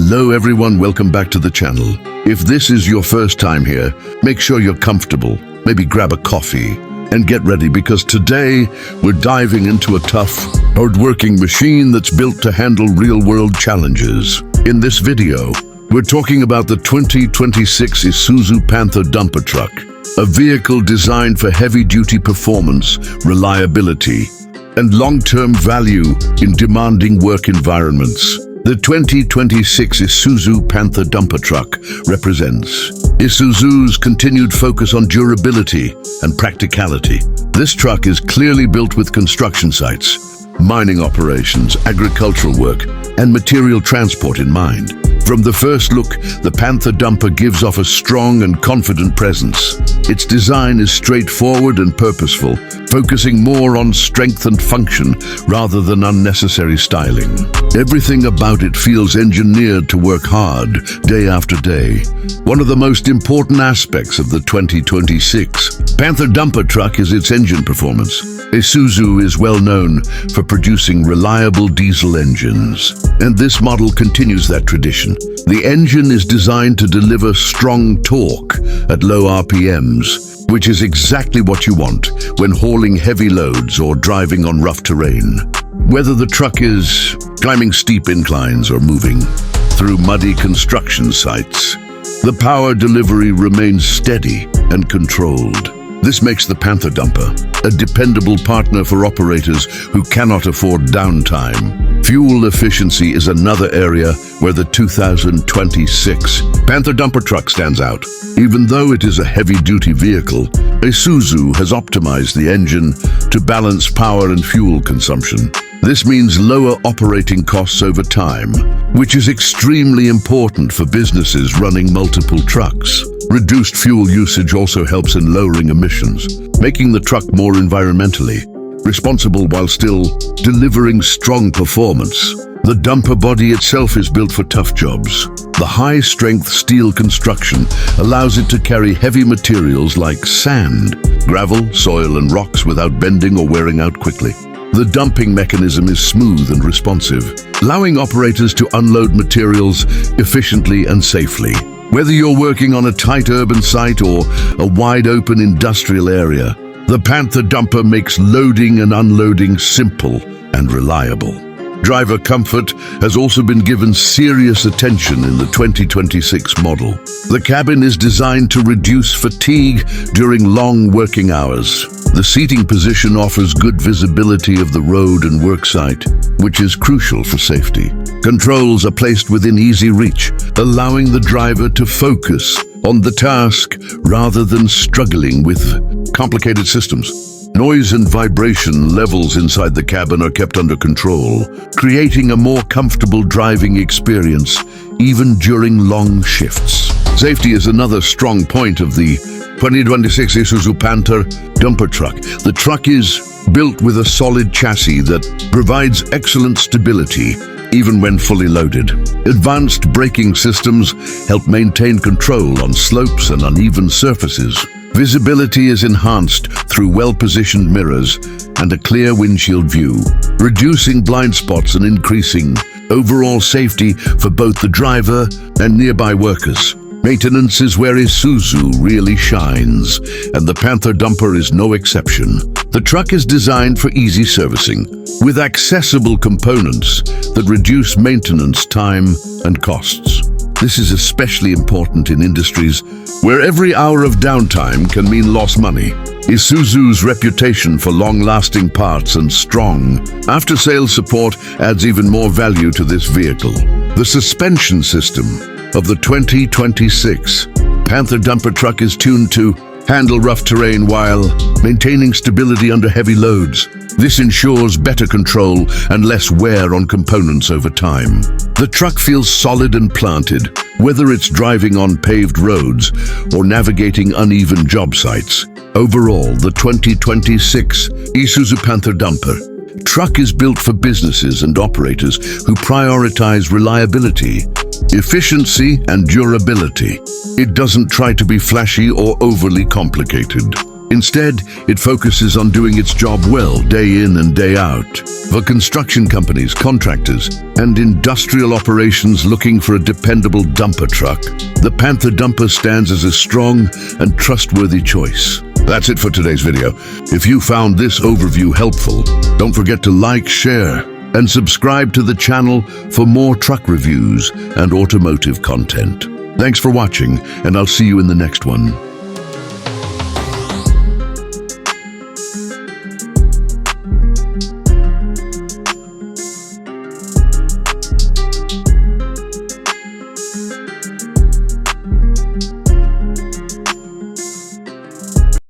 Hello everyone, welcome back to the channel. If this is your first time here, make sure you're comfortable, maybe grab a coffee, and get ready because today we're diving into a tough, hard-working machine that's built to handle real-world challenges. In this video, we're talking about the 2026 Isuzu Panther Dumper Truck, a vehicle designed for heavy-duty performance, reliability, and long-term value in demanding work environments. The 2026 Isuzu Panther Dumper Truck represents Isuzu's continued focus on durability and practicality. This truck is clearly built with construction sites, mining operations, agricultural work, and material transport in mind. From the first look, the Panther Dumper gives off a strong and confident presence. Its design is straightforward and purposeful, focusing more on strength and function rather than unnecessary styling. Everything about it feels engineered to work hard, day after day. One of the most important aspects of the 2026 Panther Dumper Truck is its engine performance. Isuzu is well known for producing reliable diesel engines, and this model continues that tradition. The engine is designed to deliver strong torque at low RPMs, which is exactly what you want when hauling heavy loads or driving on rough terrain. Whether the truck is climbing steep inclines or moving through muddy construction sites, the power delivery remains steady and controlled. This makes the Panther Dumper a dependable partner for operators who cannot afford downtime. Fuel efficiency is another area where the 2026 Panther Dumper Truck stands out. Even though it is a heavy-duty vehicle, Isuzu has optimized the engine to balance power and fuel consumption. This means lower operating costs over time, which is extremely important for businesses running multiple trucks. Reduced fuel usage also helps in lowering emissions, making the truck more environmentally responsible while still delivering strong performance. The dumper body itself is built for tough jobs. The high-strength steel construction allows it to carry heavy materials like sand, gravel, soil, and rocks without bending or wearing out quickly. The dumping mechanism is smooth and responsive, allowing operators to unload materials efficiently and safely. Whether you're working on a tight urban site or a wide-open industrial area, the Panther Dumper makes loading and unloading simple and reliable. Driver comfort has also been given serious attention in the 2026 model. The cabin is designed to reduce fatigue during long working hours. The seating position offers good visibility of the road and work site, which is crucial for safety. Controls are placed within easy reach, allowing the driver to focus on the task rather than struggling with complicated systems. Noise and vibration levels inside the cabin are kept under control, creating a more comfortable driving experience even during long shifts. Safety is another strong point of the 2026 Isuzu Panther Dumper Truck. The truck is built with a solid chassis that provides excellent stability even when fully loaded. Advanced braking systems help maintain control on slopes and uneven surfaces. Visibility is enhanced through well-positioned mirrors and a clear windshield view, reducing blind spots and increasing overall safety for both the driver and nearby workers. Maintenance is where Isuzu really shines, and the Panther Dumper is no exception. The truck is designed for easy servicing, with accessible components that reduce maintenance time and costs. This is especially important in industries where every hour of downtime can mean lost money. Isuzu's reputation for long-lasting parts and strong after-sales support adds even more value to this vehicle. The suspension system of the 2026 Panther Dumper Truck is tuned to handle rough terrain while maintaining stability under heavy loads. This ensures better control and less wear on components over time. The truck feels solid and planted, whether it's driving on paved roads or navigating uneven job sites. Overall, the 2026 Isuzu Panther Dumper Truck is built for businesses and operators who prioritize reliability, efficiency, and durability. It doesn't try to be flashy or overly complicated. Instead, it focuses on doing its job well, day in and day out. For construction companies, contractors, and industrial operations looking for a dependable dumper truck, the Panther Dumper stands as a strong and trustworthy choice. That's it for today's video. If you found this overview helpful, don't forget to like, share, and subscribe to the channel for more truck reviews and automotive content. Thanks for watching, and I'll see you in the next one.